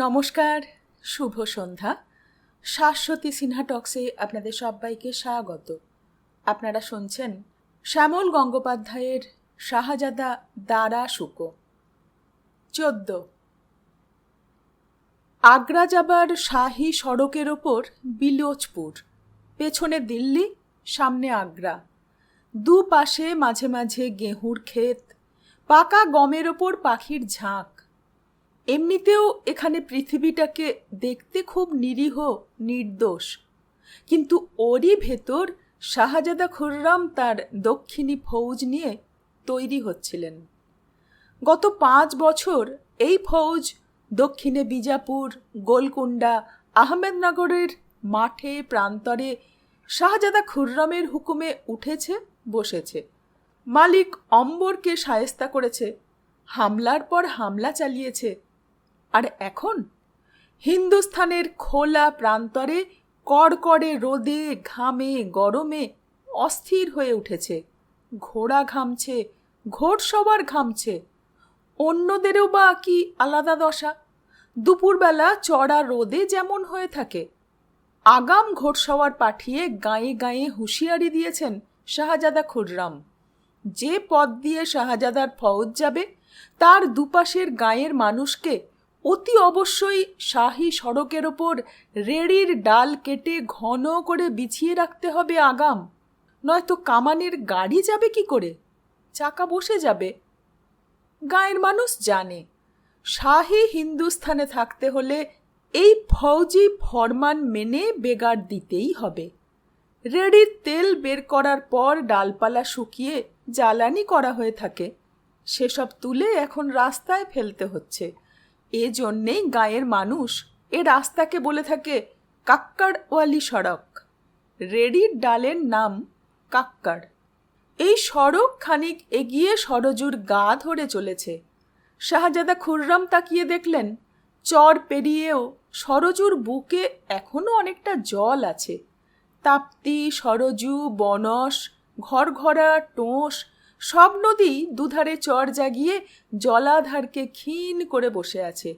নমস্কার, শুভ সন্ধ্যা। শাশ্বতী সিনহা টক্সে আপনাদের সবাইকে স্বাগত। আপনারা শুনছেন শ্যামল গঙ্গোপাধ্যায়ের শাহজাদা দারা শুকো। 14। আগ্রা যাবার শাহী সড়কের ওপর বিলোচপুর, পেছনে দিল্লি, সামনে আগ্রা। দুপাশে মাঝে মাঝে গেহুঁর ক্ষেত, পাকা গমের ওপর পাখির ঝাঁক। এমনিতেও এখানে পৃথিবীটাকে দেখতে খুব নিরীহ, নির্দোষ, কিন্তু ওরই ভেতর শাহজাদা খুররাম তার দক্ষিণী ফৌজ নিয়ে তৈরি হচ্ছিলেন। গত 5 বছর এই ফৌজ দক্ষিণে বিজাপুর, গোলকুন্ডা, আহমেদনগরের মাঠে প্রান্তরে শাহজাদা খুররামের হুকুমে উঠেছে, বসেছে। মালিক অম্বরকে শায়েস্তা করেছে, হামলার পর হামলা চালিয়েছে। আর এখন হিন্দুস্থানের খোলা প্রান্তরে কড়কড়ে রোদে, ঘামে, গরমে অস্থির হয়ে উঠেছে। ঘোড়া ঘামছে, ঘোড়সওয়ার ঘামছে। অন্যদেরও বা কি আলাদা দশা? দুপুরবেলা চড়া রোদে যেমন হয়ে থাকে। আগাম ঘোড়সওয়ার পাঠিয়ে গাঁয়ে গাঁয়ে হুঁশিয়ারি দিয়েছেন শাহজাদা খুররাম, যে পথ দিয়ে শাহজাদার ফৌজ যাবে তার দুপাশের গাঁয়ের মানুষকে অতি অবশ্যই শাহী সড়কের ওপর রেড়ির ডাল কেটে ঘন করে বিছিয়ে রাখতে হবে আগাম, নয়তো কামানের গাড়ি যাবে কি করে? চাকা বসে যাবে। গাঁয়ের মানুষ জানে শাহী হিন্দুস্থানে থাকতে হলে এই ফৌজি ফরমান মেনে বেগার দিতেই হবে। রেড়ির তেল বের করার পর ডালপালা শুকিয়ে জ্বালানি করা হয়ে থাকে, সেসব তুলে এখন রাস্তায় ফেলতে হচ্ছে। এজন্যেই গাঁয়ের মানুষ এ রাস্তাকে বলে থাকে কাক্কাড়ওয়ালি সড়ক। রেড়ির ডালের নাম কাক্কাড়। এই সড়ক খানিক এগিয়ে সরজুর গা ধরে চলেছে। শাহজাদা খুররাম তাকিয়ে দেখলেন চর পেরিয়েও সরজুর বুকে এখনো অনেকটা জল আছে। তাপ্তি, সরজু, বনস, ঘরঘরা, টোঁস সব নদী দুধারে চর জাগিয়ে জলাধারকে ক্ষীণ করে বসে আছে।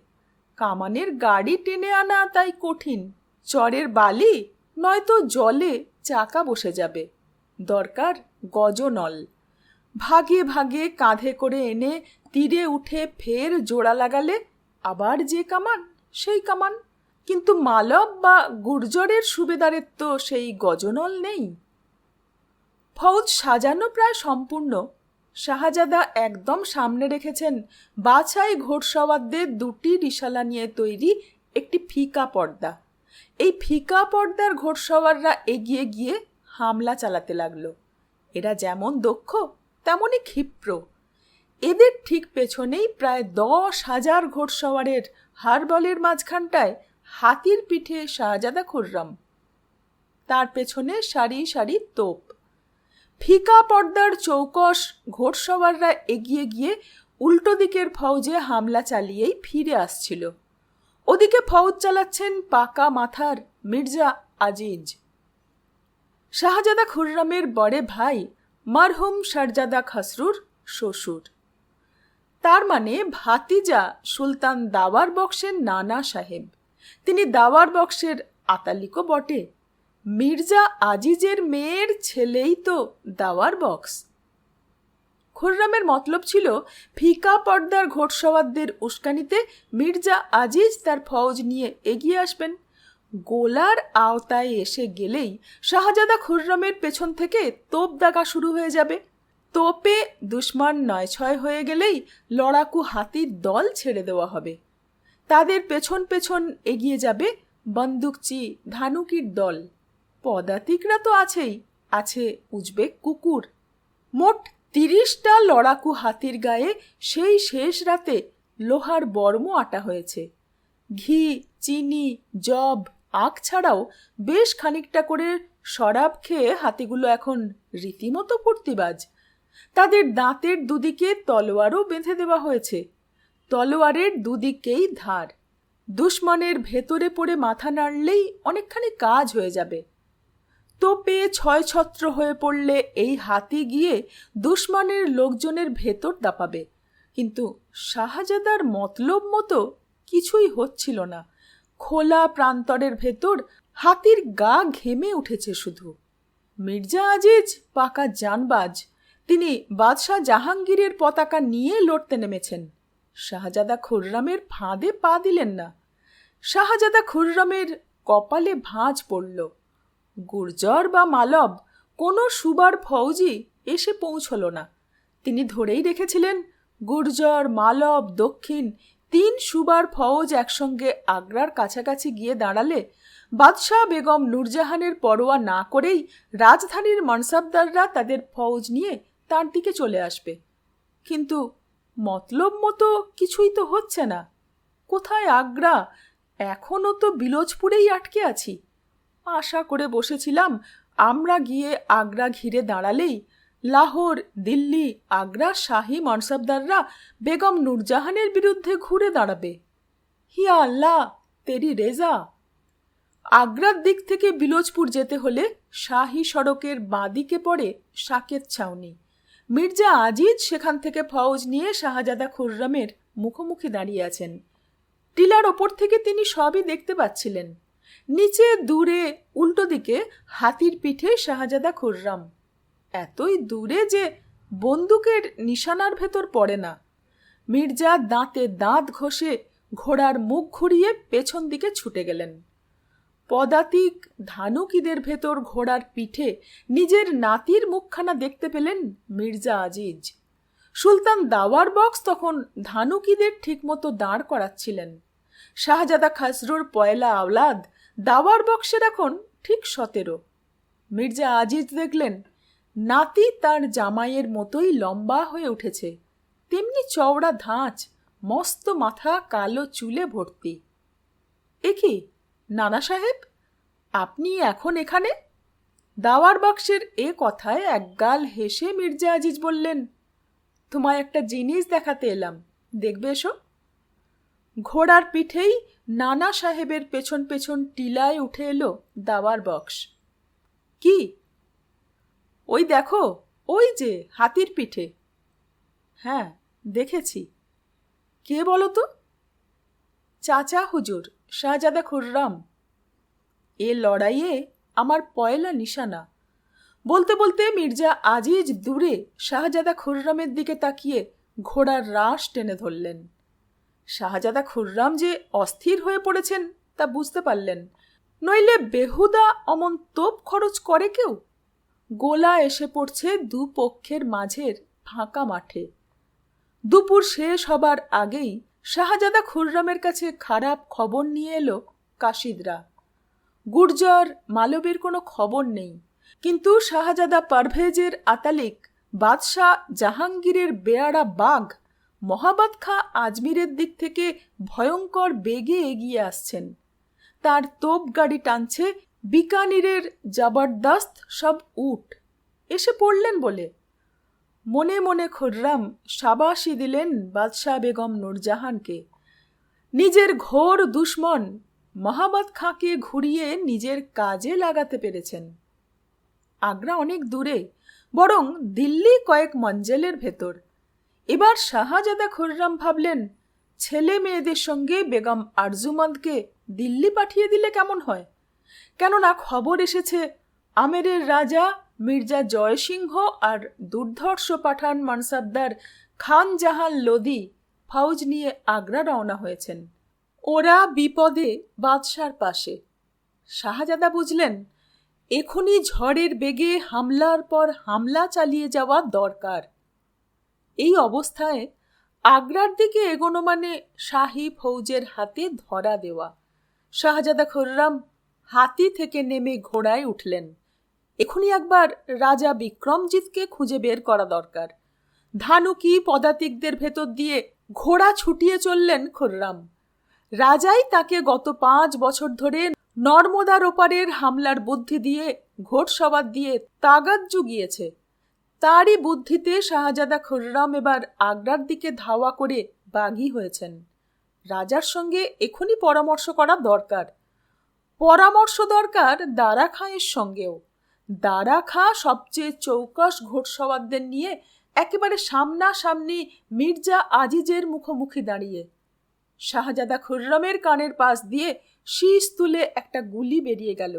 কামানের গাড়ি টেনে আনা তাই কঠিন। চরের বালি নয়তো জলে চাকা বসে যাবে। দরকার গজনল। ভাগে ভাগে কাঁধে করে এনে তীরে উঠে ফের জোড়া লাগালে আবার যে কামান সেই কামান। কিন্তু মালব বা গুর্জরের সুবেদারের তো সেই গজনল নেই। ফৌজ সাজানো প্রায় সম্পূর্ণ। শাহজাদা একদম সামনে রেখেছেন বাছাই ঘোড়সওয়ারদের 2টি রিসালা নিয়ে তৈরি একটি ফিকা পর্দা। এই ফিকা পর্দার ঘোড়সওয়াররা এগিয়ে গিয়ে হামলা চালাতে লাগলো। এরা যেমন দক্ষ তেমনই ক্ষিপ্র। এদের ঠিক পেছনেই প্রায় 10,000 ঘোড়সওয়ারের হারবলের মাঝখানটায় হাতির পিঠে শাহজাদা খুররাম, তার পেছনে সারি সারি তোপ। ফিকা পর্দার চৌকস ঘোড়সওয়াররা এগিয়ে গিয়ে উল্টো দিকের ফৌজে হামলা চালিয়েই ফিরে আসছিল। ওদিকে ফৌজ চালাচ্ছেন পাকা মাথার মির্জা আজিজ, শাহজাদা খুররামের বড় ভাই মারহুম শাহজাদা খসরুর শ্বশুর। তার মানে ভাতিজা সুলতান দাওয়ার বক্সের নানা সাহেব। তিনি দাওয়ার বক্সের আতালিকও বটে। মির্জা আজিজের মেয়ের ছেলেই তো দাওয়ার বক্স। খুররামের মতলব ছিল ফিকা পর্দার ঘোড়সওয়ারদের উস্কানিতে মির্জা আজিজ তার ফৌজ নিয়ে এগিয়ে আসবেন। গোলার আওতায় এসে গেলেই শাহজাদা খুররামের পেছন থেকে তোপ দাগা শুরু হয়ে যাবে। তোপে দুশ্মন 9-6 হয়ে গেলেই লড়াকু হাতির দল ছেড়ে দেওয়া হবে। তাদের পেছন পেছন এগিয়ে যাবে বন্দুকচি, ধানুকির দল। পদাতিকরা তো আছেই, আছে উজবেক কুকুর। মোট 30টা লড়াকু হাতির গায়ে সেই শেষ রাতে লোহার বর্ম আটা হয়েছে। ঘি, চিনি, জব, আখ ছাড়াও বেশ খানিকটা করে শরাব খেয়ে হাতিগুলো এখন রীতিমতো ফুর্তিবাজ। তাদের দাঁতের দুদিকে তলোয়ারও বেঁধে দেওয়া হয়েছে। তলোয়ারের দুদিকেই ধার। দুশ্মনের ভেতরে পড়ে মাথা নাড়লেই অনেকখানি কাজ হয়ে যাবে। তোপে ছয়ছত্র হয়ে পড়লে এই হাতি গিয়ে দুশ্মনের লোকজনের ভেতর দাপাবে। কিন্তু শাহজাদার মতলব মতো কিছুই হচ্ছিল না। খোলা প্রান্তরের ভেতর হাতির গা ঘেমে উঠেছে শুধু। মির্জা আজিজ পাকা জানবাজ, তিনি বাদশাহ জাহাঙ্গীরের পতাকা নিয়ে লড়তে নেমেছেন। শাহজাদা খুররামের ফাঁদে পা দিলেন না। শাহজাদা খুররামের কপালে ভাঁজ পড়ল। গুর্জর বা মালব কোনো সুবার ফৌজি এসে পৌঁছল না। তিনি ধরেই রেখেছিলেন গুর্জর, মালব, দক্ষিণ 3 সুবার ফৌজ একসঙ্গে আগ্রার কাছাকাছি গিয়ে দাঁড়ালে বাদশাহ বেগম নূরজাহানের পরোয়া না করেই রাজধানীর মনসাবদাররা তাদের ফৌজ নিয়ে তার দিকে চলে আসবে। কিন্তু মতলব মতো কিছুই তো হচ্ছে না। কোথায় আগ্রা? এখনও তো বিলোচপুরেই আটকে আছি। আশা করে বসেছিলাম আমরা গিয়ে আগ্রা ঘিরে দাঁড়ালেই লাহোর, দিল্লি, আগ্রা শাহী মনসবদাররা বেগম নূরজাহানের বিরুদ্ধে ঘুরে দাঁড়াবে। হিয়া আল্লাহ, তেরি রেজা। আগ্রার দিক থেকে বিলোচপুর যেতে হলে শাহী সড়কের বাঁদিকে পড়ে সাকেত ছাউনি। মির্জা আজিজ সেখান থেকে ফৌজ নিয়ে শাহজাদা খুররামের মুখোমুখি দাঁড়িয়ে আছেন। টিলার ওপর থেকে তিনি সবই দেখতে পাচ্ছিলেন। নিচে দূরে উল্টো দিকে হাতির পিঠে শাহজাদা খুররাম, এতই দূরে যে বন্দুকের নিশানার ভেতর পড়ে না। মির্জা দাঁতে দাঁত ঘষে ঘোড়ার মুখ ঘুরিয়ে পেছন দিকে ছুটে গেলেন। পদাতিক ধানুকিদের ভেতর ঘোড়ার পিঠে নিজের নাতির মুখখানা দেখতে পেলেন মির্জা আজিজ। সুলতান দাওয়ার বক্স তখন ধানুকিদের ঠিকমতো দাঁড় করাচ্ছিলেন। শাহজাদা খসরুর পয়লা আওলাদ দাওয়ার বক্সের এখন ঠিক 17। মির্জা আজিজ দেখলেন নাতি তার জামাইয়ের মতোই লম্বা হয়ে উঠেছে, তেমনি চওড়া ধাঁচ, মস্ত মাথা, কালো চুলে ভর্তি। এ কি নানা সাহেব, আপনি এখন এখানে? দাওয়ার বক্সের এ কথায় একগাল হেসে মির্জা আজিজ বললেন, তোমায় একটা জিনিস দেখাতে এলাম, দেখবে এসো। ঘোড়ার পিঠেই নানা সাহেবের পেছন পেছন টিলায় উঠে এলো দাওয়ার বক্স। কি? ওই দেখো, ওই যে হাতির পিঠে। হ্যাঁ, দেখেছি। কে বলো তো? চাচা হুজুর, শাহজাদা খুররাম। এ লড়াইয়ে আমার পয়লা নিশানা। বলতে বলতে মির্জা আজিজ দূরে শাহজাদা খুররামের দিকে তাকিয়ে ঘোড়ার রাশ টেনে ধরলেন। শাহজাদা খুররাম যে অস্থির হয়ে পড়েছেন তা বুঝতে পারলেন, নইলে বেহুদা অমন তোপ খরচ করে কেউ? গোলা এসে পড়ছে দুপক্ষের মাঝের ফাঁকা মাঠে। দুপুর শেষ হবার আগেই শাহজাদা খুররামের কাছে খারাপ খবর নিয়ে এলো কাশিদরা। গুর্জর, মালবের কোনো খবর নেই, কিন্তু শাহজাদা পারভেজের আতালিক বাদশাহ জাহাঙ্গীরের বেয়াড়া বাঘ মহাবাদ খা আজমিরের দিক থেকে ভয়ঙ্কর বেগে এগিয়ে আসছেন। তার তোপ গাড়ি টানছে বিকানিরের জবরদস্ত সব উট। এসে পড়লেন বলে মনে মনে খুররাম শাবাশি দিলেন বাদশাহ বেগম নূরজাহানকে। নিজের ঘোর দুশ্মন মহাবাদ খাঁকে ঘুরিয়ে নিজের কাজে লাগাতে পেরেছেন। আগ্রা অনেক দূরে, বরং দিল্লি কয়েক মঞ্জেলের ভেতর। এবার শাহজাদা খুররাম ভাবলেন, ছেলে মেয়েদের সঙ্গে বেগম আরজুমন্দকে দিল্লি পাঠিয়ে দিলে কেমন হয়। কেননা খবর এসেছে আমেরের রাজা মির্জা জয়সিংহ আর দুর্ধর্ষ পাঠান মনসবদার খান জাহান লোদি ফৌজ নিয়ে আগ্রা রওনা হয়েছেন। ওরা বিপদে বাদশার পাশে। শাহজাদা বুঝলেন এখনই ঝড়ের বেগে হামলার পর হামলা চালিয়ে যাওয়া দরকার। এই অবস্থায় আগ্রার দিকে এগোনো মানে শাহী ফৌজের হাতে ধরা দেওয়া। শাহজাদা খুররাম হাতি থেকে নেমে ঘোড়ায় উঠলেন। এখনই একবার রাজা বিক্রমজিৎকে খুঁজে বের করা দরকার। ধানুকি পদাতিকদের ভেতর দিয়ে ঘোড়া ছুটিয়ে চললেন খুররাম। রাজাই তাকে গত 5 বছর ধরে নর্মদার ওপারের হামলার বুদ্ধি দিয়ে, ঘোড়সওয়ার দিয়ে তাগাদ জুগিয়েছে। তারই বুদ্ধিতে শাহজাদা খুররাম এবার আগ্রার দিকে ধাওয়া করে বাগী হয়েছেন। রাজার সঙ্গে এখনই পরামর্শ করা দরকার। পরামর্শ দরকার দারা খাঁয়ের সঙ্গেও। দারা খাঁ সবচেয়ে চৌকস ঘোড়সওয়ারদের নিয়ে একেবারে সামনাসামনি মির্জা আজিজের মুখোমুখি দাঁড়িয়ে। শাহজাদা খুররমের কানের পাশ দিয়ে শীষ তুলে একটা গুলি বেরিয়ে গেল।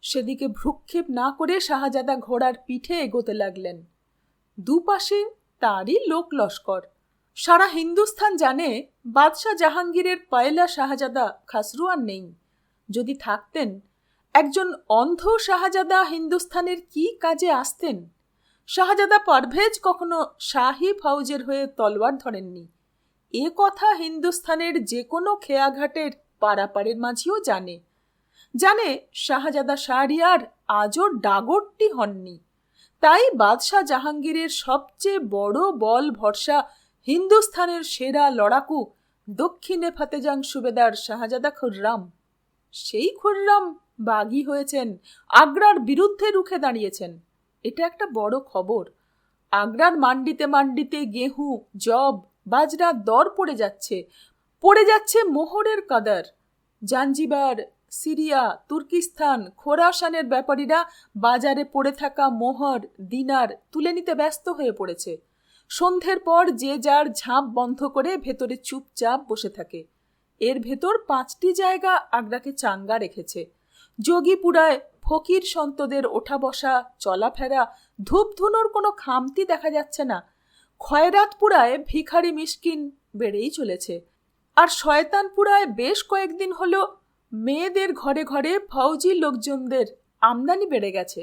সেদিকে ভ্রুক্ষেপ না করে শাহজাদা ঘোড়ার পিঠে এগোতে লাগলেন। দুপাশে তারই লোক লস্কর। সারা হিন্দুস্থান জানে বাদশাহ জাহাঙ্গীরের পয়লা শাহজাদা খসরু আর নেই। যদি থাকতেন, একজন অন্ধ শাহজাদা হিন্দুস্থানের কি কাজে আসতেন? শাহজাদা পারভেজ কখনো শাহী ফৌজের হয়ে তলোয়ার ধরেননি। এ কথা হিন্দুস্থানের যে কোনো খেয়াঘাটের পারাপারের মাঝিও জানে। শাহজাদা শাহরিয়ার আজও ডাগরটি হননি। তাই বাদশাহ জাহাঙ্গীরের সবচেয়ে বড় বল ভরসা হিন্দুস্থানের সেরা লড়াকু দক্ষিণে ফাতেজাং সুবেদার শাহজাদা খুররাম। সেই খুররাম বাগী হয়েছেন, আগ্রার বিরুদ্ধে রুখে দাঁড়িয়েছেন। এটা একটা বড় খবর। আগ্রার মান্ডিতে মান্ডিতে গেহু, জব, বাজরা দর পড়ে যাচ্ছে মোহরের কাদার। জাঞ্জিবার, সিরিয়া, তুর্কিস্তান, খোরাসানের ব্যাপারীরা বাজারে পড়ে থাকা মোহর, দিনার তুলে নিতে ব্যস্ত হয়ে পড়েছে। সন্ধ্যের পর যে যার ঝাঁপ বন্ধ করে ভেতরে চুপচাপ বসে থাকে। এর ভেতর 5টি জায়গা আগ্রাকে চাঙ্গা রেখেছে। যোগীপুরায় ফকির সন্তদের ওঠা বসা, চলাফেরা, ধূপধুনোর কোনো খামতি দেখা যাচ্ছে না। খয়রাতপুরায় ভিখারি মিসকিন বেড়েই চলেছে। আর শয়তানপুরায় বেশ কয়েকদিন হলো মেয়েদের ঘরে ঘরে ফৌজি লোকজনদের আমদানি বেড়ে গেছে।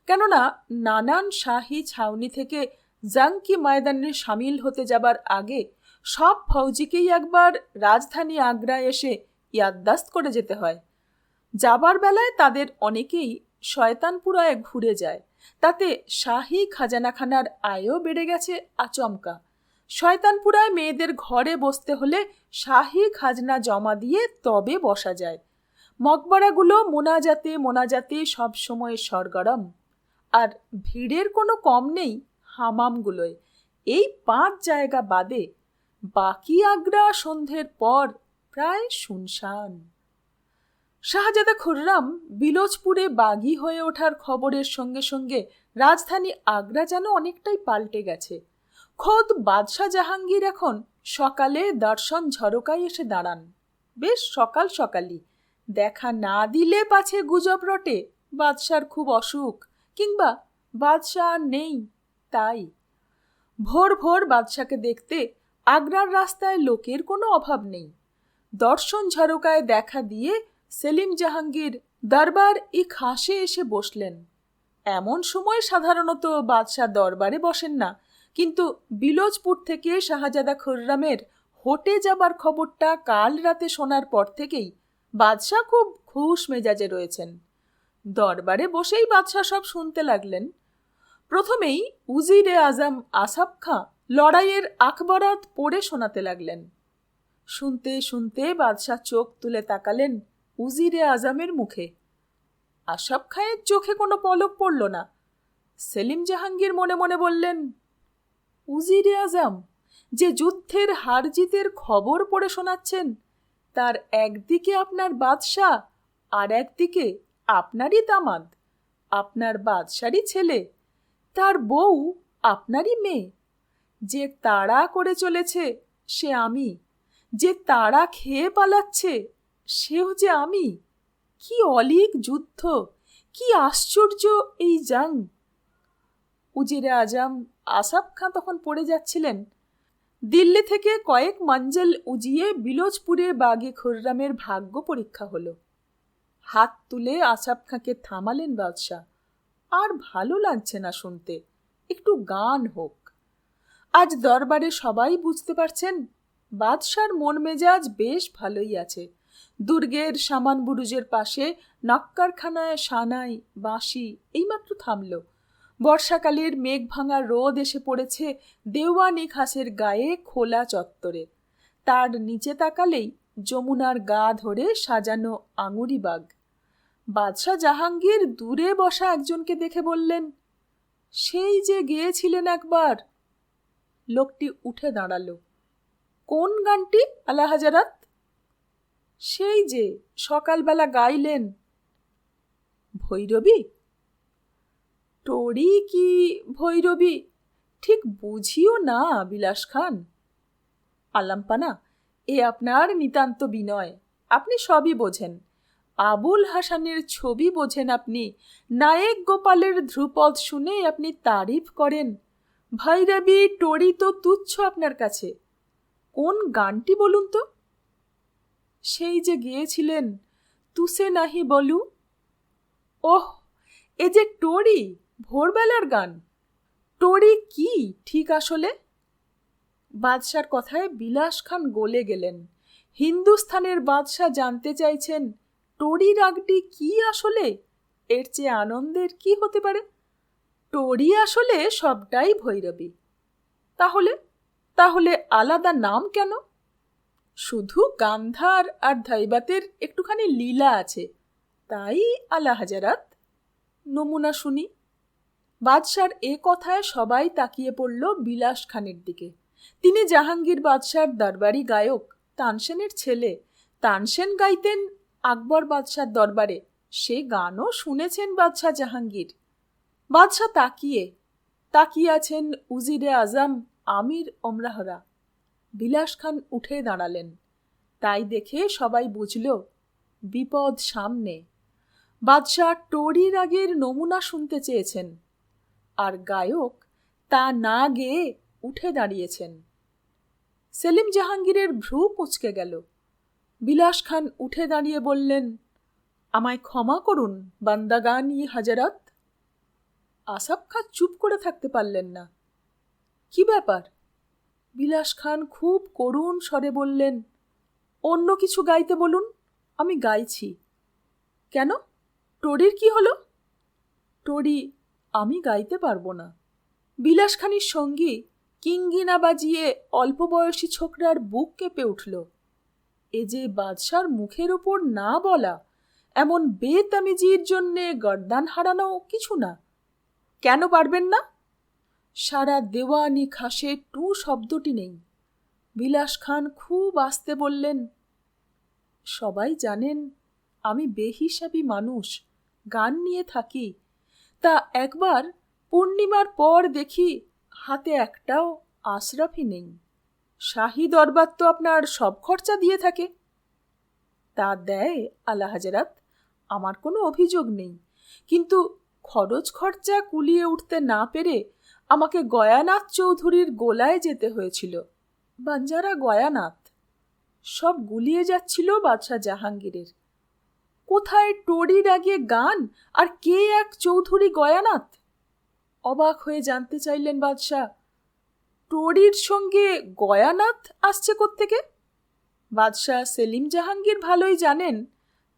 কেননা নানান শাহী ছাউনি থেকে জাঙ্কি ময়দানে সামিল হতে যাবার আগে সব ফৌজিকেই একবার রাজধানী আগ্রায় এসে ইয়াদ্দাস্ত করে যেতে হয়। যাবার বেলায় তাদের অনেকেই শয়তানপুরায় ঘুরে যায়। তাতে শাহী খাজানাখানার আয়ও বেড়ে গেছে আচমকা। শয়তানপুরায় মেয়েদের ঘরে বসতে হলে শাহী খাজনা জমা দিয়ে তবে বসা যায়। মকবরাগুলো মোনাজাতে সব সময় সরগরম। আর ভিড়ের কোনো কম নেই হামামগুলোয়। এই 5 জায়গা বাদে বাকি আগ্রা সন্ধ্যের পর প্রায় শুনশান। শাহজাদা খুররাম বিলোচপুরে বাগী হয়ে ওঠার খবরের সঙ্গে সঙ্গে রাজধানী আগ্রা যেন অনেকটাই পাল্টে গেছে। খোদ বাদশাহ জাহাঙ্গীর এখন সকালে দর্শন ঝরকায় এসে দাঁড়ান। বেশ সকালই। দেখা না দিলে পাছে গুজব রটে বাদশার খুব অসুখ, কিংবা বাদশাহ নেই। তাই ভোর ভোর বাদশাকে দেখতে আগ্রার রাস্তায় লোকের কোনো অভাব নেই। দর্শন ঝরকায় দেখা দিয়ে সেলিম জাহাঙ্গীর দরবার খাসে এসে বসলেন। এমন সময় সাধারণত বাদশাহ দরবারে বসেন না, কিন্তু বিলোচপুর থেকে শাহজাদা খুররামের হোটে যাবার খবরটা কাল রাতে শোনার পর থেকেই বাদশাহ খুব খুশ মেজাজে রয়েছেন। দরবারে বসেই বাদশাহ সব শুনতে লাগলেন। প্রথমেই উজিরে আজম আসাফ খাঁ লড়াইয়ের আখবরাত পড়ে শোনাতে লাগলেন। শুনতে শুনতে বাদশাহ চোখ তুলে তাকালেন উজিরে আজমের মুখে। আসাফ খাঁয়ের চোখে কোনো পলক পড়ল না। সেলিম জাহাঙ্গীর মনে মনে বললেন, উজিরে আজম যে যুদ্ধের হার জিতের খবর পড়ে শোনাচ্ছেন, তার একদিকে আপনার বাদশাহ আর একদিকে আপনারই দামাদ, আপনার বাদশারই ছেলে, তার বউ আপনারই মেয়ে। যে তাড়া করে চলেছে সে আমি, যে তাড়া খেয়ে পালাচ্ছে সেও যে আমি। কি অলীক যুদ্ধ, কি আশ্চর্য এই জং! উজিরে আজম আসাফ খাঁ তখন পড়ে যাচ্ছিলেন। দিল্লি থেকে কয়েক মঞ্জিল উজিয়ে বিলোচপুরে বাগে খুররামের ভাগ্য পরীক্ষা হলো। হাত তুলে আসাফ খাঁকে থামালেন বাদশাহ। আর ভালো লাগছে না শুনতে, একটু গান হোক। আজ দরবারে সবাই বুঝতে পারছেন বাদশার মন মেজাজ বেশ ভালোই আছে। দুর্গের সামান বুরুজের পাশে নক্কারখানায় সানাই বাঁশি এইমাত্র থামল। বর্ষাকালের মেঘ ভাঙা রোদ এসে পড়েছে দেওয়ানি খাসের গায়ে খোলা চত্বরে। তার নিচে তাকালেই যমুনার গা ধরে সাজানো আঙুরি বাগ। বাদশাহ জাহাঙ্গীর দূরে বসা একজনকে দেখে বললেন, সেই যে গেয়েছিলেন একবার। লোকটি উঠে দাঁড়ালো। কোন গানটি আলা হাজারাত? সেই যে সকালবেলা গাইলেন। ভৈরবী? টোরি কি ভৈরবী ঠিক বুঝিও না বিলাস খান। আলাম্পানা, এ আপনার নিতান্ত বিনয়। আপনি সবই বোঝেন। আবুল হাসানের ছবি বোঝেন আপনি, নায়েক গোপালের ধ্রুপদ শুনে আপনি তারিফ করেন। ভৈরবী টড়ি তো তুচ্ছ আপনার কাছে। কোন গানটি বলুন তো? সেই যে গেয়েছিলেন, তুসে নাহি বলু। ওহ, এ যে টড়ি, ভোরবেলার গান। টড়ি কি ঠিক আসলে? বাদশার কথায় বিলাস খান গলে গেলেন। হিন্দুস্থানের বাদশাহ জানতে চাইছেন টড়ি রাগটি কি আসলে? এর চেয়ে আনন্দের কি হতে পারে? টড়ি আসলে সবটাই ভৈরবী। তাহলে তাহলে আলাদা নাম কেন? শুধু গান্ধার আর ধৈবাতের একটুখানি লীলা আছে, তাই আলা হাজারাত। নমুনা শুনি। বাদশার এ কথায় সবাই তাকিয়ে পড়ল বিলাস খানের দিকে। তিনি জাহাঙ্গীর বাদশার দরবারি গায়ক, তানসেনের ছেলে। তানসেন গাইতেন আকবর বাদশার দরবারে, সে গানও শুনেছেন বাদশাহ জাহাঙ্গীর। বাদশাহ তাকিয়ে আছেন উজিরে আজম আমির ওমরাহরা। বিলাস খান উঠে দাঁড়ালেন। তাই দেখে সবাই বুঝল বিপদ সামনে। বাদশাহ টড়ি রাগের নমুনা শুনতে চেয়েছেন, আর গায়ক তা না গেয়ে উঠে দাঁড়িয়েছেন। সেলিম জাহাঙ্গীরের ভ্রু কুঁচকে গেল। বিলাস খান উঠে দাঁড়িয়ে বললেন, আমায় ক্ষমা করুন বান্দাগান ই হাজারাত। আসাফ খাঁ চুপ করে থাকতে পারলেন না। কি ব্যাপার? বিলাস খান খুব করুণ স্বরে বললেন, অন্য কিছু গাইতে বলুন, আমি গাইছি। কেন, টড়ির কি হলো? টড়ি আমি গাইতে পারবো না। বিলাস খানির সঙ্গী কিঙ্গিনা বাজিয়ে অল্প বয়সী ছোকরার বুক কেঁপে উঠল। এ যে বাদশার মুখের ওপর না বলা, এমন বেতামিজির জন্যে গর্দান হারানো কিছু না। কেন পারবেন না? সারা দেওয়ানি খাসে টু শব্দটি নেই। বিলাস খান খুব আস্তে বললেন, সবাই জানেন আমি বেহিসাবি মানুষ, গান নিয়ে থাকি। তা একবার পূর্ণিমার পর দেখি হাতে একটাও আশরাফি নেই। শাহী দরবার তো আপনার সব খরচা দিয়ে থাকে। তা দেয় আলা হাজারাত, আমার কোনো অভিযোগ নেই। কিন্তু খরচ খরচা কুলিয়ে উঠতে না পেরে আমাকে গয়ানাথ চৌধুরীর গোলায় যেতে হয়েছিল। বাঞ্জারা গয়ানাথ। সব গুলিয়ে যাচ্ছিল বাদশাহ জাহাঙ্গীরের। কোথায় টড়ি রাগে গান, আর কে এক চৌধুরী গয়ানাথ? অবাক হয়ে জানতে চাইলেন বাদশাহ, টড়ির সঙ্গে গয়ানাথ আসছে কোত্থেকে? বাদশাহ সেলিম জাহাঙ্গীর ভালোই জানেন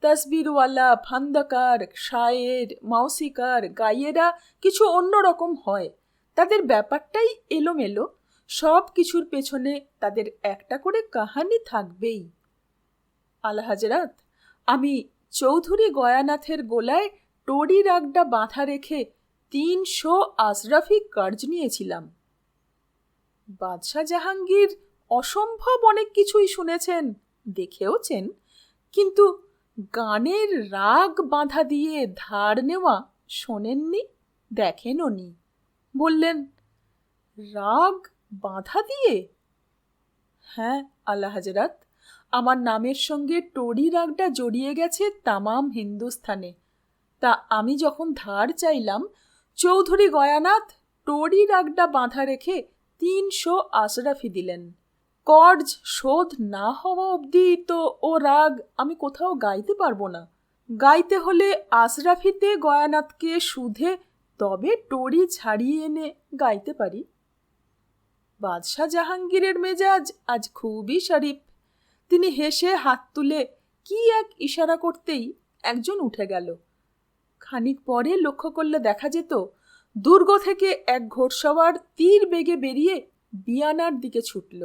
তসবিরওয়ালা, ফান্দাকার, শায়ের, মাউসিকার, গাইয়েরা কিছু অন্যরকম হয়। তাদের ব্যাপারটাই এলোমেলো। সব কিছুর পেছনে তাদের একটা করে কাহানি থাকবেই। আলা হাজরাত, আমি চৌধুরী গয়ানাথের গোলায় টড়ি রাগটা বাঁধা রেখে 300 আশরাফি কার্জ নিয়েছিলাম। বাদশাহ জাহাঙ্গীর অসম্ভব অনেক কিছুই শুনেছেন, দেখেওছেন, কিন্তু গানের রাগ বাঁধা দিয়ে ধার নেওয়া শোনেননি, দেখেনও নি। বললেন, রাগ বাঁধা দিয়ে? হ্যাঁ আলা হাজরাত, আমার নামের সঙ্গে টড়ি রাগটা জড়িয়ে গেছে তামাম হিন্দুস্থানে। তা আমি যখন ধার চাইলাম, চৌধুরী গয়ানাথ টড়ি রাগটা বাঁধা রেখে 300 আশরাফি দিলেন। কর্জ শোধ না হওয়া অবধি তো ও রাগ আমি কোথাও গাইতে পারবো না। গাইতে হলে আশরাফিতে গয়ানাথকে সুধে তবে টড়ি ছাড়িয়ে এনে গাইতে পারি। বাদশাহ জাহাঙ্গীরের মেজাজ আজ খুবই শরীফ। তিনি হেসে হাত তুলে কি এক ইশারা করতেই একজন উঠে গেল। খানিক পরে লক্ষ্য করলে দেখা যেত দুর্গ থেকে এক ঘোড়সওয়ার তীর বেগে বেরিয়ে বিয়ানার দিকে ছুটল।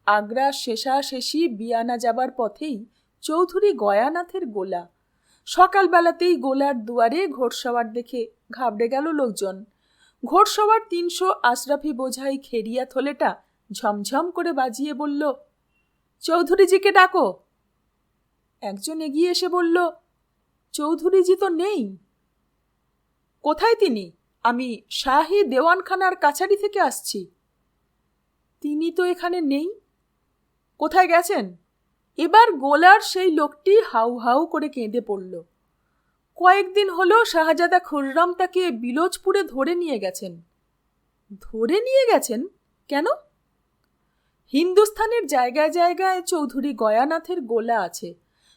আগ্রা শেষাশেষি বিয়ানা যাবার পথেই চৌধুরী গয়ানাথের গোলা। সকালবেলাতেই গোলার দুয়ারে ঘোড়সওয়ার দেখে ঘাবড়ে গেল লোকজন। ঘোড়সওয়ার 300 আশরাফি বোঝাই খেরিয়া থলেটা ঝমঝম করে বাজিয়ে বলল, চৌধুরীজিকে ডাকো। একজন এগিয়ে এসে বলল, চৌধুরীজি তো নেই। কোথায় তিনি? আমি শাহী দেওয়ানখানার কাছারি থেকে আসছি। তিনি তো এখানে নেই। কোথায় গেছেন? এবার গোলার সেই লোকটি হাউ হাউ করে কেঁদে পড়ল। কয়েকদিন হলো শাহজাদা খুররাম তাকে বিলোচপুরে ধরে নিয়ে গেছেন। ধরে নিয়ে গেছেন কেন? হিন্দুস্থানের জায়গায় জায়গায় চৌধুরী গয়ানাথের গোলা আছে।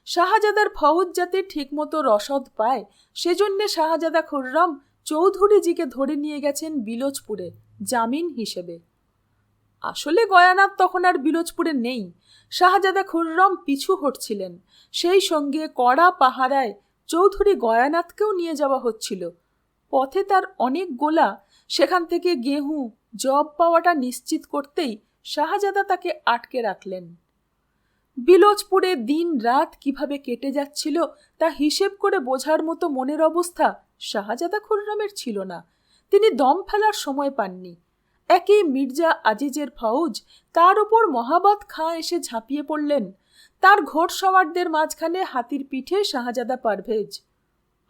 শাহজাদার ফৌজ যাতে ঠিকমতো রসদ পায় সেজন্যে শাহজাদা খুররাম চৌধুরীজিকে ধরে নিয়ে গেছেন বিলোচপুরে জামিন হিসেবে। আসলে গয়ানাথ তখন আর বিলোচপুরে নেই। শাহজাদা খুররাম পিছু হটছিলেন। সেই সঙ্গে কড়া পাহারায় চৌধুরী গয়ানাথকেও নিয়ে যাওয়া হচ্ছিল। পথে তার অনেক গোলা, সেখান থেকে গেহু জব পাওয়াটা নিশ্চিত করতেই শাহজাদা তাকে আটকে রাখলেন। বিলোচপুরে দিন রাত কিভাবে কেটে যাচ্ছিল তা হিসেব করে বোঝার মতো মনের অবস্থা শাহজাদা খুররামের ছিল না। তিনি দম ফেলার সময় পাননি। একই মির্জা আজিজের ফৌজ, তার উপর মহাবত খাঁ এসে ঝাঁপিয়ে পড়লেন। তার ঘোড়সওয়ারদের মাঝখানে হাতির পিঠে শাহজাদা পারভেজ।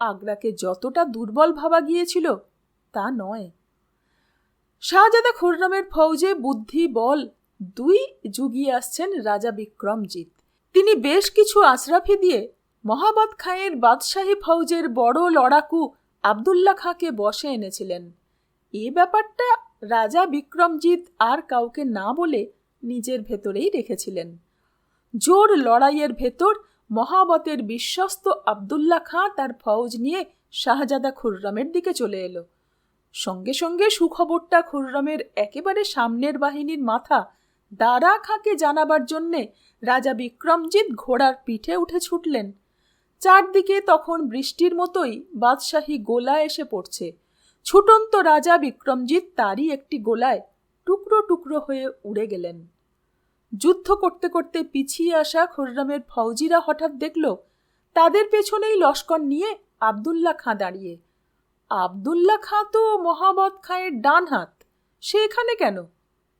আগ্রাকে যতটা দুর্বল ভাবা গিয়েছিল তা নয়। শাহজাদা খুররামের ফৌজে বুদ্ধি বল দুই জুগিয়ে আসছেন রাজা বিক্রমজিৎ। তিনি বেশ কিছু আশরাফি দিয়ে মহাবত খাঁয়ের বাদশাহী ফৌজের বড় লড়াকু আবদুল্লাহ খাঁকে বশে এনেছিলেন। এ ব্যাপারটা রাজা বিক্রমজিৎ আর কাউকে না বলে নিজের ভেতরেই রেখেছিলেন। জোর লড়াইয়ের ভেতর মহাবতের বিশ্বস্ত আবদুল্লাহ খাঁ তার ফৌজ নিয়ে শাহজাদা খুররামের দিকে চলে এলো। সঙ্গে সঙ্গে সুখবরটা খুররামের একেবারে সামনের বাহিনীর মাথা দারা খাঁকে জানাবার জন্যে রাজা বিক্রমজিৎ ঘোড়ার পিঠে উঠে ছুটলেন। চারদিকে তখন বৃষ্টির মতোই বাদশাহী গোলা এসে পড়ছে। ছুটন্ত রাজা বিক্রমজিৎ তারই একটি গোলায় টুকরো টুকরো হয়ে উড়ে গেলেন। যুদ্ধ করতে করতে পিছিয়ে আসা খুররামের ফৌজিরা হঠাৎ দেখল তাদের পেছনেই লস্কর নিয়ে আবদুল্লাহ খাঁ দাঁড়িয়ে। আবদুল্লাহ খাঁ তো মহাবত খাঁয়ের ডান হাত, সে এখানে কেন?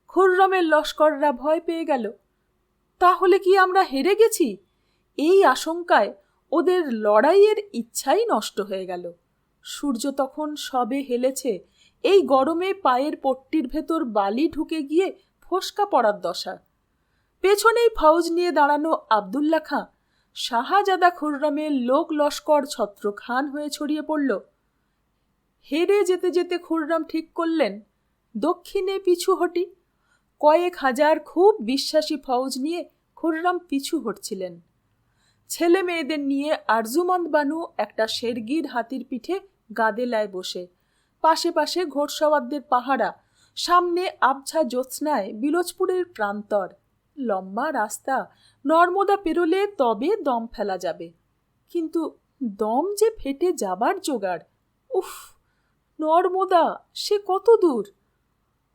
খুররামের লস্কররা ভয় পেয়ে গেল। তাহলে কি আমরা হেরে গেছি? এই আশঙ্কায় ওদের লড়াইয়ের ইচ্ছাই নষ্ট হয়ে গেল। সূর্য তখন সবে হেলেছে। এই গরমে পায়ের পট্টির ভেতর বালি ঢুকে গিয়ে ফোসকা পড়ার দশা। পেছনেই ফৌজ নিয়ে দাঁড়ানো আবদুল্লাহ খাঁ শাহজাদা খুররামের লোক লস্কর ছত্রখান হয়ে ছড়িয়ে পড়ল। হেরে যেতে যেতে খুররাম ঠিক করলেন দক্ষিণে পিছু হটি। কয়েক হাজার খুব বিশ্বাসী ফৌজ নিয়ে খুররাম পিছু হটছিলেন। ছেলে মেয়েদের নিয়ে আরজুমন্দ বানু একটা শেরগির হাতির পিঠে গাদেলায় বসে, পাশে পাশে ঘোড়সওয়ারদের পাহারা। সামনে আবছা জ্যোৎস্নায় বিলোচপুরের প্রান্তর। লম্বা রাস্তা, নর্মদা পেরোলে তবে দম ফেলা যাবে, কিন্তু দম যে ফেটে যাবার জোগাড়। উফ, নর্মদা সে কত দূর!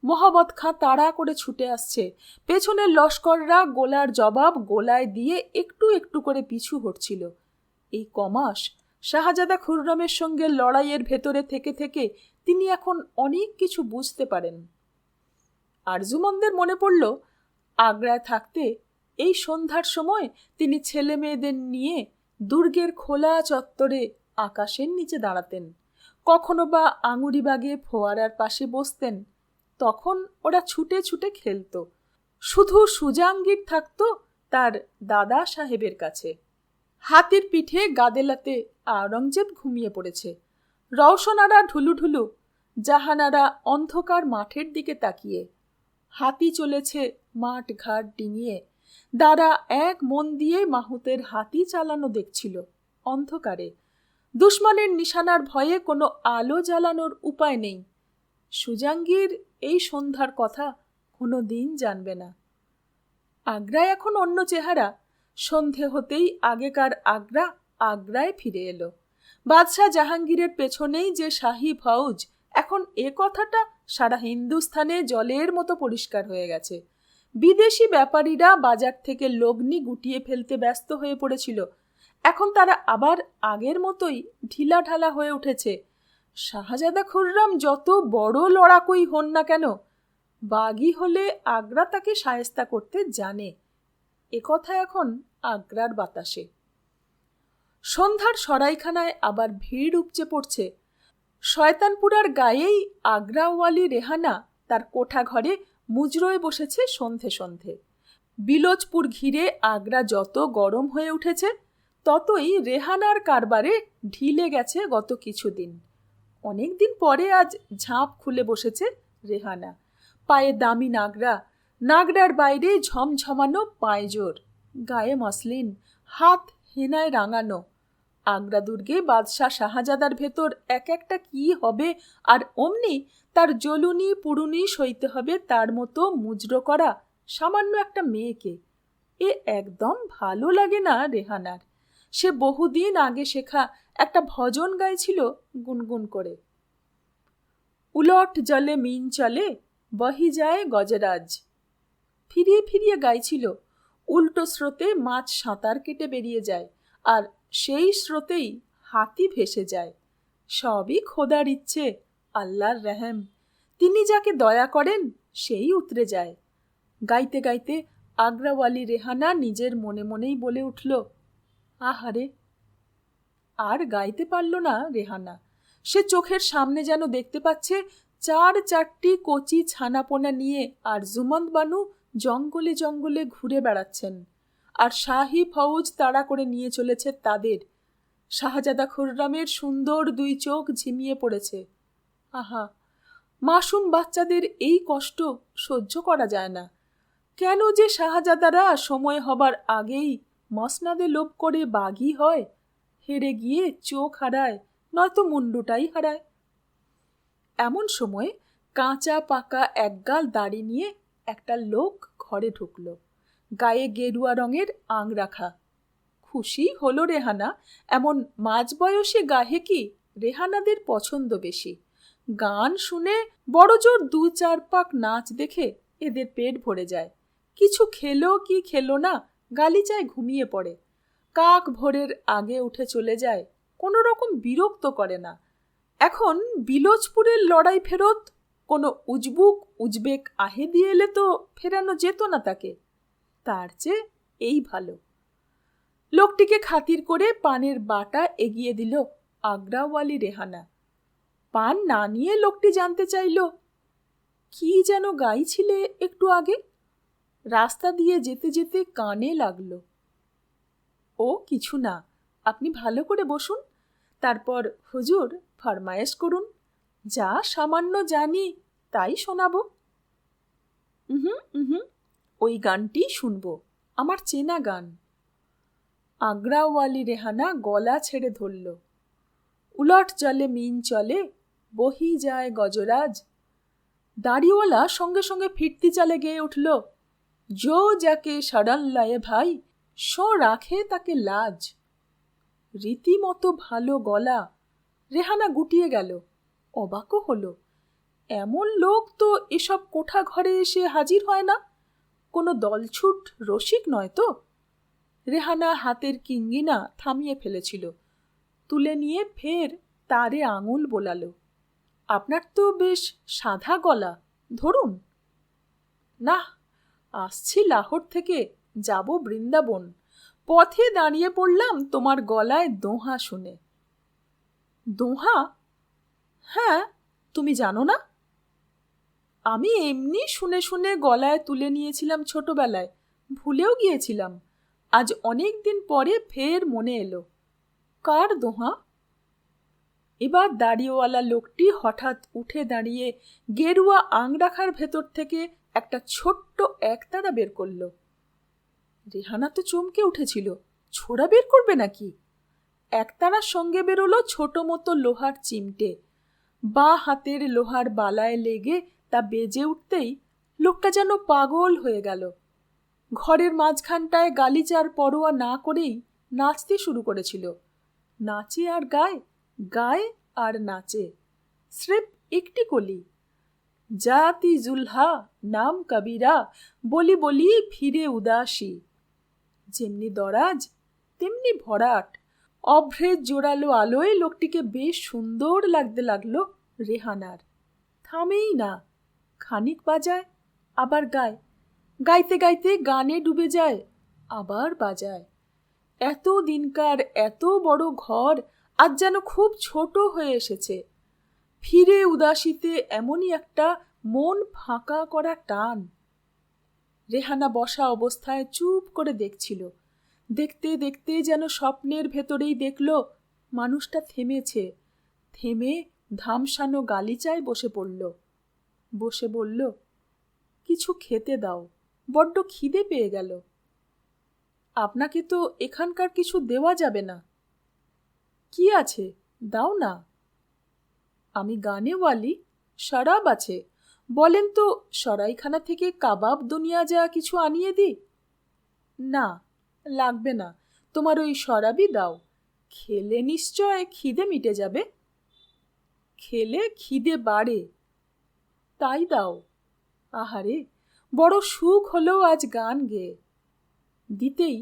মহাবত খাঁ তাড়া করে ছুটে আসছে। পেছনের লস্কররা গোলার জবাব গোলায় দিয়ে একটু একটু করে পিছু হটছিল। এই কমাস শাহজাদা খুররামের সঙ্গে লড়াইয়ের ভেতরে থেকে থেকে তিনি এখন অনেক কিছু বুঝতে পারেন। আরজুমন্দের মনে পড়ল আগ্রায় থাকতে এই সন্ধ্যার সময় তিনি ছেলে মেয়েদের নিয়ে দুর্গের খোলা চত্বরে আকাশের নিচে দাঁড়াতেন। কখনো বা আঙুরিবাগে ফোয়ারার পাশে বসতেন। তখন ওরা ছুটে ছুটে খেলত। শুধু সুজাঙ্গীর থাকত তার দাদা সাহেবের কাছে। হাতির পিঠে গাদেলাতে আওরঙ্গজেব ঘুমিয়ে পড়েছে। রওশনারা ঢুলুঢুলু, জাহানারা অন্ধকার মাঠের দিকে তাকিয়ে। হাতি চলেছে মাঠ ঘাট ডিঙিয়ে। দারা এক মন দিয়ে মাহুতের হাতি চালানো দেখছিল অন্ধকারে। দুশ্মনের নিশানার ভয়ে কোনো আলো জ্বালানোর উপায় নেই। সুজাঙ্গীর এই সন্ধ্যার কথা কোনো দিন জানবে না। আগ্রায় এখন অন্য চেহারা। সন্ধে হতেই আগেকার আগ্রা আগ্রায় ফিরে এলো। বাদশাহ জাহাঙ্গীরের পেছনেই যে শাহী ফৌজ, এখন এ কথাটা সারা হিন্দুস্থানে জলের মতো পরিষ্কার হয়ে গেছে। বিদেশি ব্যাপারীরা বাজার থেকে লগ্নি গুটিয়ে ফেলতে ব্যস্ত হয়ে পড়েছিল। এখন তারা আবার আগের মতোই ঢিলাঢালা হয়ে উঠেছে। শাহজাদা খুররাম যত বড় লড়াকুই হন না কেন, বাগী হলে আগ্রা তাকে শায়েস্তা করতে জানে। একথা এখন আগ্রার বাতাসে। সন্ধ্যার সরাইখানায় আবার ভিড় উপচে পড়ছে। শয়তানপুরার গায়েই আগ্রাওয়ালি রেহানা তার কোঠা ঘরে মুজরোয় বসেছে সন্ধে সন্ধে। বিলোচপুর ঘিরে আগ্রা যত গরম হয়ে উঠেছে ততই রেহানার কারবারে ঢিলে গেছে গত কিছুদিন। অনেকদিন পরে আজ ঝাঁপ খুলে বসেছে রেহানা। পায়ে দামি নাগরা, নাগরার বাইরে ঝমঝমানো পায়জোর, গায়ে মসলিন, হাত হেনায় রাঙানো। আগ্রা দুর্গে বাদশাহ শাহজাদার ভেতর এক একটা কি হবে, আর অমনি তার জ্বলুনি পুড়ুনি সইতে হবে তার মতো মুজরো করা সামান্য একটা মেয়েকে। এ একদম ভালো লাগে না রেহানার। সে বহুদিন আগে শেখা একটা ভজন গাইছিল গুনগুন করে। উলট জলে মিন চলে, বহি যায় গজরাজ। ফিরিয়ে ফিরিয়ে গাইছিল। উল্টো স্রোতে মাছ সাঁতার কেটে বেরিয়ে যায়, আর সেই স্রোতেই হাতি ভেসে যায়। সবই খোদার ইচ্ছে, আল্লাহর রহম। তিনি যাকে দয়া করেন সেই উতরে যায়। গাইতে গাইতে আগ্রাওয়ালি রেহানা নিজের মনে মনেই বলে উঠল, আহারে। আর গাইতে পারল না রেহানা। সে চোখের সামনে যেন দেখতে পাচ্ছে 4-4টি কচি ছানাপোনা নিয়ে আর জুমন্ত বানু জঙ্গলে জঙ্গলে ঘুরে বেড়াচ্ছেন, আর শাহী ফৌজ তাড়া করে নিয়ে চলেছে তাদের। শাহজাদা খুররামের সুন্দর 2 চোখ ঝিমিয়ে পড়েছে। আহা, মাসুম বাচ্চাদের এই কষ্ট সহ্য করা যায় না। কেন যে শাহজাদারা সময় হবার আগেই মসনাদে লোভ করে বাঘী হয়, হেরে গিয়ে চোখ হারায়, নয়তো মুন্ডুটাই হারায়। এমন সময় কাঁচা পাকা একগাল দাড়ি নিয়ে একটা লোক ঘরে ঢুকল, গায়ে গেরুয়া রঙের আংরাখা। খুশি হলো রেহানা। এমন মাঝবয়সী গাহেকি রেহানাদের পছন্দ বেশি। গান শুনে বড় জোর 2-4 পাক নাচ দেখে এদের পেট ভরে যায়। কিছু খেলো কি খেলো না, গালিচায় ঘুমিয়ে পড়ে। কাক ভোরের আগে উঠে চলে যায়, কোনো রকম বিরক্ত করে না। এখন বিলোচপুরের লড়াই ফেরত কোনো উজবেক আহে দিয়ে এলে তো ফেরানো যেত না তাকে। তার চেয়ে এই ভালো। লোকটিকে খাতির করে পানের বাটা এগিয়ে দিল আগ্রাওয়ালি রেহানা। পান না নিয়ে লোকটি জানতে চাইল, কি যেন গাইছিলে একটু আগে? রাস্তা দিয়ে যেতে যেতে কানে লাগলো। ও কিছু না, আপনি ভালো করে বসুন, তারপর হুজুর ফরমায়েশ করুন। যা সামান্য জানি তাই শোনাবো। ওই গানটি শুনবো, আমার চেনা গান। আগ্রাওয়ালি রেহানা গলা ছেড়ে ধরল। উলট জলে মিন চলে, বহি যায় গজরাজ। দাড়িওয়ালা সঙ্গে সঙ্গে ফিরতি চালে গেয়ে উঠল, জো যাকে সাড়ান লায়ে ভাই, শো রাখে তাকে লাজ। রীতিমতো ভালো গলা। রেহানা গুটিয়ে গেল, অবাকও হলো। এমন লোক তো এসব কোঠা ঘরে এসে হাজির হয় না। কোনো দলছুট রসিক নয় তো? রেহানা হাতের কিঙ্গিনা থামিয়ে ফেলেছিল, তুলে নিয়ে ফের তারে আঙুল বোলালো। আপনার তো বেশ সাদা গলা, ধরুন। না, আসছি লাহোর থেকে, যাব বৃন্দাবন। পথে দাঁড়িয়ে পড়লাম তোমার গলায় দোহা শুনে। দোহা? হ্যাঁ, তুমি জানো না? আমি এমনি শুনে শুনে গলায় তুলে নিয়েছিলাম ছোটবেলায়, ভুলেও গিয়েছিলাম। আজ অনেক দিন পরে ফের মনে এলো। কার দোহা? এবার দাড়িওয়ালা লোকটি হঠাৎ উঠে দাঁড়িয়ে গেরুয়া আংরাখার ভেতর থেকে একটা ছোট্ট একতারা বের করল। রেহানা তো চমকে উঠেছিল, ছোড়া বের করবে নাকি? একতারার সঙ্গে বেরোলো ছোট মতো লোহার চিমটে। বাঁ হাতের লোহার বালায় লেগে তা বেজে উঠতেই লোকটা যেন পাগল হয়ে গেল। ঘরের মাঝখানটায় গালিচার পরোয়া না করেই নাচতে শুরু করেছিল। নাচে আর গায়, গায় আর নাচে। স্রেফ একটি কলি, জাতি জুলহা নাম কবিরা, বলি বলি ফিরে উদাসী। যেমনি দরাজ তেমনি ভরাট। অভ্রের জোরালো আলোয় লোকটিকে বেশ সুন্দর লাগতে লাগলো রেহানার। থামেই না, খানিক বাজায় আবার গায়, গাইতে গাইতে গানে ডুবে যায়, আবার বাজায়। এত দিনকার এত বড় ঘর আজ যেন খুব ছোট হয়ে এসেছে। ফিরে উদাসীতে এমনই একটা মন ফাঁকা করা টান। রেহানা বসা অবস্থায় চুপ করে দেখছিল। দেখতে দেখতে যেন স্বপ্নের ভেতরেই দেখল মানুষটা থেমেছে, থেমে ধামসানো গালিচায় বসে পড়ল। বসে বলল, কিছু খেতে দাও, বড্ড খিদে পেয়ে গেল। আপনাকে তো এখানকার কিছু দেওয়া যাবে না। কি আছে, দাও না। আমি গানেওয়ালি, শরাব আছে, বলেন তো সরাইখানা থেকে কাবাব দুনিয়া যা কিছু আনিয়ে দিই। না, লাগবে না, তোমার ওই শরাবই দাও। খেলে নিশ্চয় খিদে মিটে যাবে। খেলে খিদে বাড়ে, তাই দাও। আহারে, বড় সুখ হলো আজ গান গেয়ে। দিতেই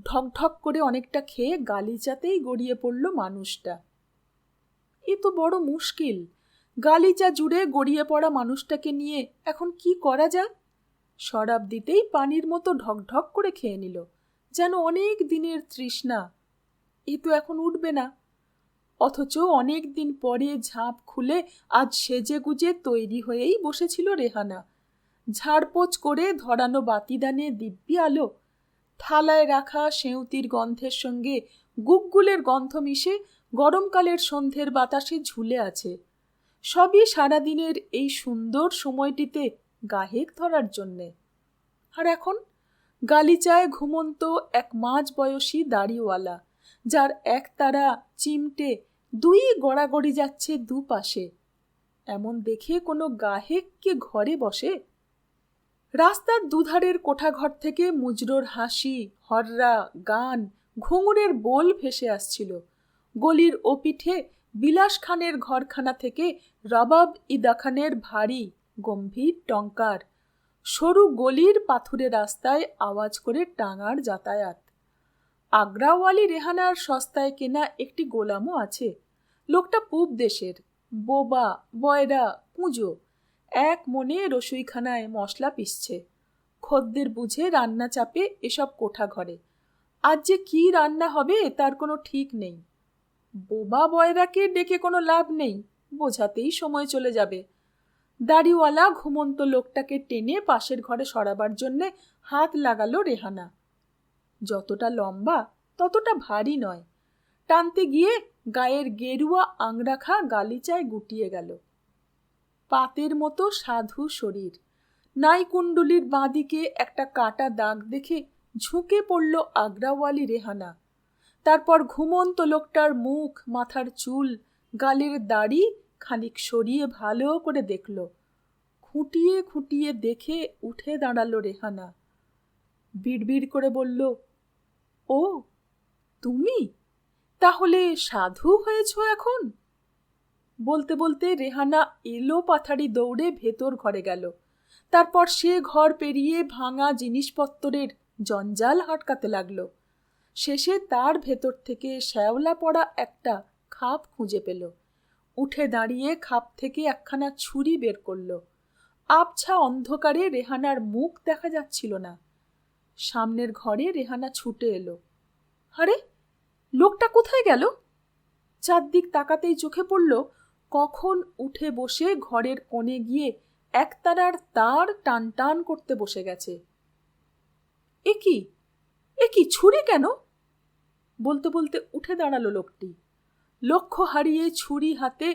ঢকঢক করে অনেকটা খেয়ে গালিচাতেই গড়িয়ে পড়ল মানুষটা। এ তো বড় মুশকিল, গালিচা জুড়ে গড়িয়ে পড়া মানুষটাকে নিয়ে এখন কি করা যায়। শরাব দিতেই পানির মতো ঢকঢক করে খেয়ে নিল, যেন অনেক দিনের তৃষ্ণা। এ তো এখন উঠবে না। অথচ অনেক দিন পরে ঝাঁপ খুলে আজ সেজে গুজে তৈরি হয়েই বসেছিল রেহানা। ঝাড়পোছ করে ধরানো বাতিদানে দিব্যি আলো, থালায় রাখা সেউতির গন্ধের সঙ্গে গুগগুলের গন্ধ মিশে গরমকালের সন্ধ্যের বাতাসে ঝুলে আছে। সবই সারাদিনের এই সুন্দর সময়টিতে গাহেক ধরার জন্যে। আর এখন গালিচায় ঘুমন্ত এক মাঝ বয়সী দাড়িওয়ালা, যার একতারা চিমটে দুই গড়াগড়ি যাচ্ছে দুপাশে। এমন দেখে কোনো গাহেক কে ঘরে বসে? রাস্তার দুধারের কোঠাঘর থেকে মুজরোর হাসি, হররা, গান, ঘুঙুরের বোল ভেসে আসছিল। গলির ওপিঠে বিলাস খানের ঘরখানা থেকে রবাব ইদা খানের ভারী গম্ভীর টঙ্কার। সরু গলির পাথুরে রাস্তায় আওয়াজ করে টাঙার যাতায়াত। আগ্রাওয়ালি রেহানার সস্তায় কেনা একটি গোলামও আছে। লোকটা পূব দেশের, বোবা, বয়রা, পুঁজো। এক মনে রসুইখানায় মশলা পিসছে। খদ্দের বুঝে রান্না চাপে এসব কোঠা ঘরে। আজ যে কি রান্না হবে তার কোনো ঠিক নেই। বোবা বয়রাকে ডেকে কোনো লাভ নেই, বোঝাতেই সময় চলে যাবে। দাড়িওয়ালা ঘুমন্ত লোকটাকে টেনে পাশের ঘরে সরাবার জন্যে হাত লাগালো রেহানা। যতটা লম্বা ততটা ভারী নয়। টানতে গিয়ে গায়ের গেরুয়া আংরাখা গালিচায় গুটিয়ে গেল। পাতের মতো সাধু শরীর, নাইকুণ্ডুলির বাঁদিকে একটা কাটা দাগ দেখে ঝুঁকে পড়ল আগ্রাওয়ালি রেহানা। তারপর ঘুমন্ত লোকটার মুখ, মাথার চুল, গালের দাড়ি খানিক সরিয়ে ভালো করে দেখল। খুঁটিয়ে খুঁটিয়ে দেখে উঠে দাঁড়ালো রেহানা। বিড়বিড় করে বলল, ও তুমি তাহলে সাধু হয়েছ এখন? বলতে বলতে রেহানা এলো পাথারি দৌড়ে ভেতর ঘরে গেল। তারপর সে ঘর পেরিয়ে ভাঙা জিনিসপত্রের জঞ্জাল হাটকাতে লাগলো। শেষে তার ভেতর থেকে শ্যাওলা পড়া একটা খাপ খুঁজে পেল। উঠে দাঁড়িয়ে খাপ থেকে একখানা ছুরি বের করল। আবছা অন্ধকারে রেহানার মুখ দেখা যাচ্ছিল না। সামনের ঘরে রেহানা ছুটে এলো। আরে, লোকটা কোথায় গেল? চারদিক তাকাতেই চোখে পড়ল কখন উঠে বসে ঘরের কোণে গিয়ে একতারার তার টান টান করতে বসে গেছে। এ কি ছুরি কেন? বলতে বলতে উঠে দাঁড়ালো লোকটি। লক্ষ্য হারিয়ে ছুরি হাতে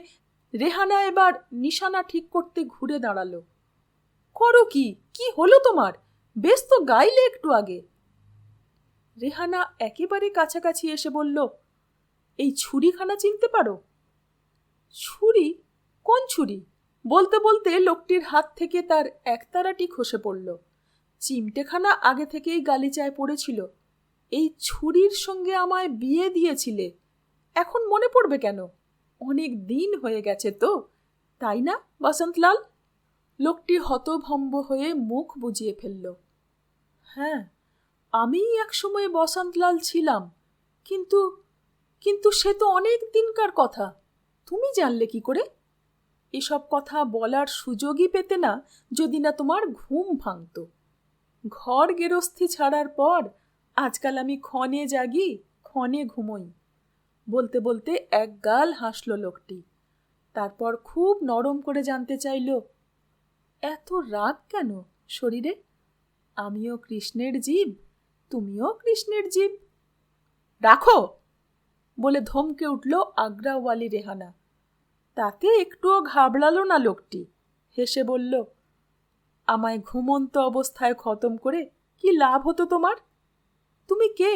রেহানা এবার নিশানা ঠিক করতে ঘুরে দাঁড়ালো। করো কি হলো তোমার? বেশ তো গাইলে একটু আগে। রেহানা একেবারে কাছাকাছি এসে বলল, এই ছুরিখানা চিনতে পারো? ছুরি? কোন ছুরি? বলতে বলতে লোকটির হাত থেকে তার একতারাটি খসে পড়ল। চিমটেখানা আগে থেকেই গালিচায় পড়েছিল। এই ছুরির সঙ্গে আমায় বিয়ে দিয়েছিলে, এখন মনে পড়বে কেন? অনেক দিন হয়ে গেছে তো, তাই না বসন্তলাল? লোকটি হতভম্ব হয়ে মুখ বুজিয়ে ফেলল। হ্যাঁ, আমি একসময় বসন্তলাল ছিলাম, কিন্তু কিন্তু সে তো অনেক দিনকার কথা। তুমি জানলে কি করে? এসব কথা বলার সুযোগই পেতে না যদি না তোমার ঘুম ভাঙত। ঘর গেরস্থি ছাড়ার পর আজকাল আমি ক্ষণে জাগি, ক্ষণে ঘুমোই। বলতে বলতে এক গাল হাসল লোকটি। তারপর খুব নরম করে জানতে চাইল, এত রাগ কেন শরীরে? আমিও কৃষ্ণের জীব, তুমিও কৃষ্ণের জীব। রাখো বলে ধমকে উঠল আগ্রাওয়ালি রেহানা। তাতে একটুও ঘাবড়ালো না লোকটি, হেসে বলল, আমায় ঘুমন্ত অবস্থায় খতম করে কি লাভ হতো তোমার? তুমি কে?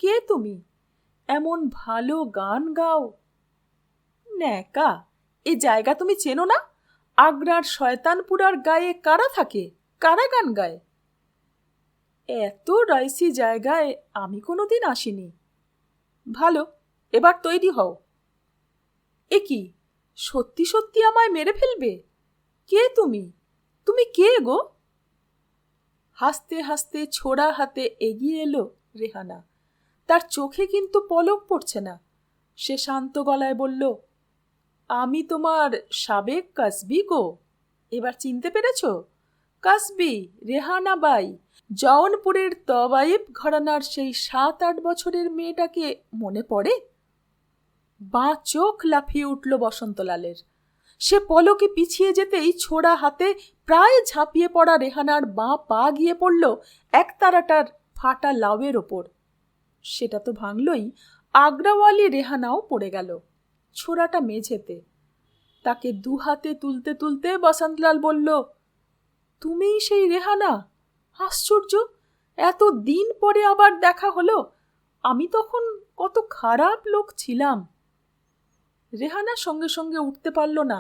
কে তুমি? এমন ভালো গান গাও। ন্যাকা, এ জায়গা তুমি চেনো না? আগ্রার শয়তানপুরার গায়ে কারা থাকে, কারা গান গায়? এত রাইসি জায়গায় আমি কোনোদিন আসিনি। ভালো, এবার তৈরি হও। এ কি, সত্যি সত্যি আমায় মেরে ফেলবে? কে তুমি? তুমি কে গো? হাসতে হাসতে ছোড়া হাতে এগিয়ে এলো রেহানা। তার চোখে কিন্তু পলক পড়ছে না। সে শান্ত গলায় বলল, আমি তোমার সাবেক কাসবি গো। এবার চিনতে পেরেছ? কাসবি, রেহানা বাই, জৌনপুরের তওয়াইব ঘরানার সেই 7-8 বছরের মেয়েটাকে মনে পড়ে? বাঁ চোখ লাফিয়ে উঠল বসন্তলালের। সে পলকে পিছিয়ে যেতেই ছোড়া হাতে প্রায় ঝাঁপিয়ে পড়া রেহানার বাঁ পা গিয়ে পড়ল একতারাটার ফাটা লাউয়ের ওপর। সেটা তো ভাঙলই, আগ্রাওয়ালি রেহানাও পড়ে গেল ছোড়াটা মেঝেতে। তাকে দুহাতে তুলতে তুলতে বসন্তলাল বলল, তুমিই সেই রেহানা? আশ্চর্য, এত দিন পরে আবার দেখা হলো। আমি তখন কত খারাপ লোক ছিলাম। রেহানা সঙ্গে সঙ্গে উঠতে পারল না,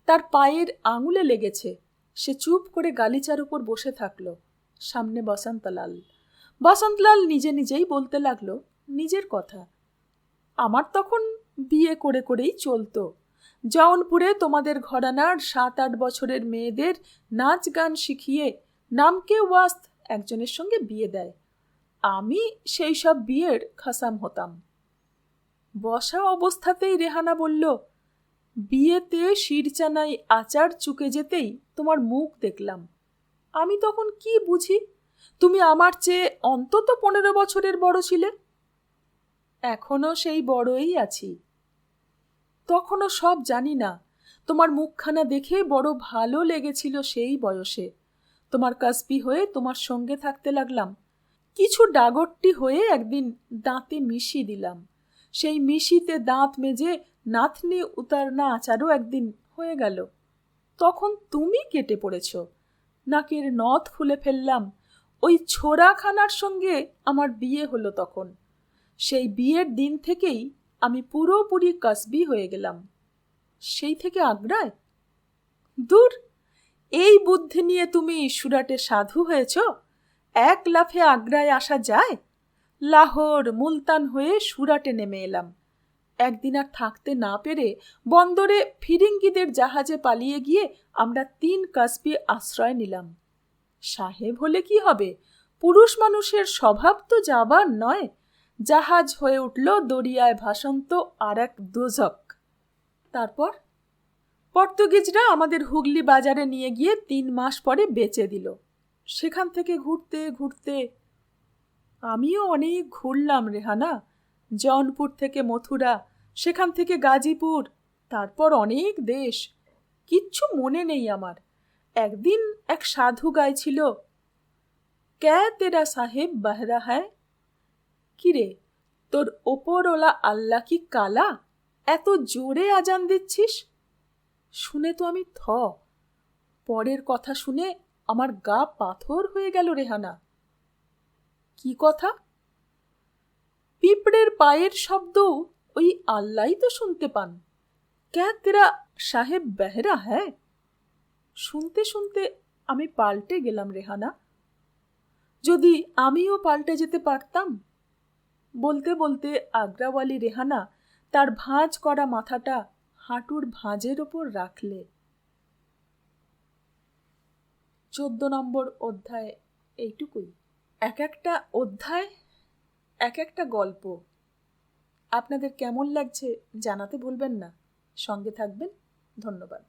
তার পায়ের আঙুলে লেগেছে। সে চুপ করে গালিচার উপর বসে থাকলো। সামনে বসন্তলাল। বসন্তলাল নিজে নিজেই বলতে লাগলো নিজের কথা। আমার তখন বিয়ে করে করেই চলতো। জৌনপুরে তোমাদের ঘরানার 7-8 বছরের মেয়েদের নাচ গান শিখিয়ে নামকে ওয়াস্ত একজনের সঙ্গে বিয়ে দেয়। আমি সেই সব বিয়ের খাসাম হতাম। বসা অবস্থাতেই রেহানা বলল, বিয়েতে শিরচানাই আচার চুকে যেতেই তোমার মুখ দেখলাম। আমি তখন কি বুঝি? তুমি আমার চেয়ে অন্তত 15 বছরের বড় ছিলে। এখনো সেই বড়ই আছি। তখনও সব জানি না। তোমার মুখখানা দেখে বড় ভালো লেগেছিল সেই বয়সে। তোমার কাসবি হয়ে তোমার সঙ্গে থাকতে লাগলাম। কিছু ডাগরটি হয়ে একদিন দাঁতে মিশি দিলাম। সেই মিশিতে দাঁত মেজে নাথনি উতারনা আচারও একদিন হয়ে গেল। তখন তুমি কেটে পড়েছ। নাকের নথ খুলে ফেললাম। ওই ছোড়াখানার সঙ্গে আমার বিয়ে হলো তখন। সেই বিয়ের দিন থেকেই আমি পুরোপুরি কাসবি হয়ে গেলাম। সেই থেকে আগ্রায়? দূর, এই বুদ্ধি নিয়ে তুমি সুরাটে সাধু হয়েছ? এক লাফে আগ্রায় আসা যায়? লাহোর মুলতান হয়ে সুরাটে নেমে এলাম। একদিন আর থাকতে না পেরে বন্দরে ফিরিঙ্গিদের জাহাজে পালিয়ে গিয়ে আমরা 3 কাসবি আশ্রয় নিলাম। সাহেব হলে কি হবে, পুরুষ মানুষের স্বভাব তো যাবার নয়। জাহাজ হয়ে উঠল দরিয়ায় ভাসন্ত আর এক দোজক। তারপর পর্তুগিজরা আমাদের হুগলি বাজারে নিয়ে গিয়ে 3 মাস পরে বেচে দিল। সেখান থেকে ঘুরতে ঘুরতে আমিও অনেক ঘুরলাম রেহানা। জৌনপুর থেকে মথুরা, সেখান থেকে গাজীপুর, তারপর অনেক দেশ। কিচ্ছু মনে নেই আমার। একদিন এক সাধু গাইছিল, ক্যা তেরা সাহেব বহরা হ্যায়। কিরে, তোর ওপরওয়ালা আল্লাহ কি কালা? এত জোরে আজান দিচ্ছিস? শুনে তো আমি থ। পরের কথা শুনে আমার গা পাথর হয়ে গেল রেহানা। কি কথা? পিঁপড়ের পায়ের শব্দ ওই আল্লাহই তো শুনতে পান। ক্যা তেরা সাহেব বেহরা হ্যায়? শুনতে শুনতে আমি পাল্টে গেলাম রেহানা। যদি আমিও পাল্টে যেতে পারতাম। বলতে বলতে আগ্রাওয়ালি রেহানা তার ভাঁজ করা মাথাটা হাঁটুর ভাঁজের ওপর রাখলে। 14 নম্বর অধ্যায় এইটুকুই। এক একটা অধ্যায় এক একটা গল্প। আপনাদের কেমন লাগছে জানাতে ভুলবেন না। সঙ্গে থাকবেন। ধন্যবাদ।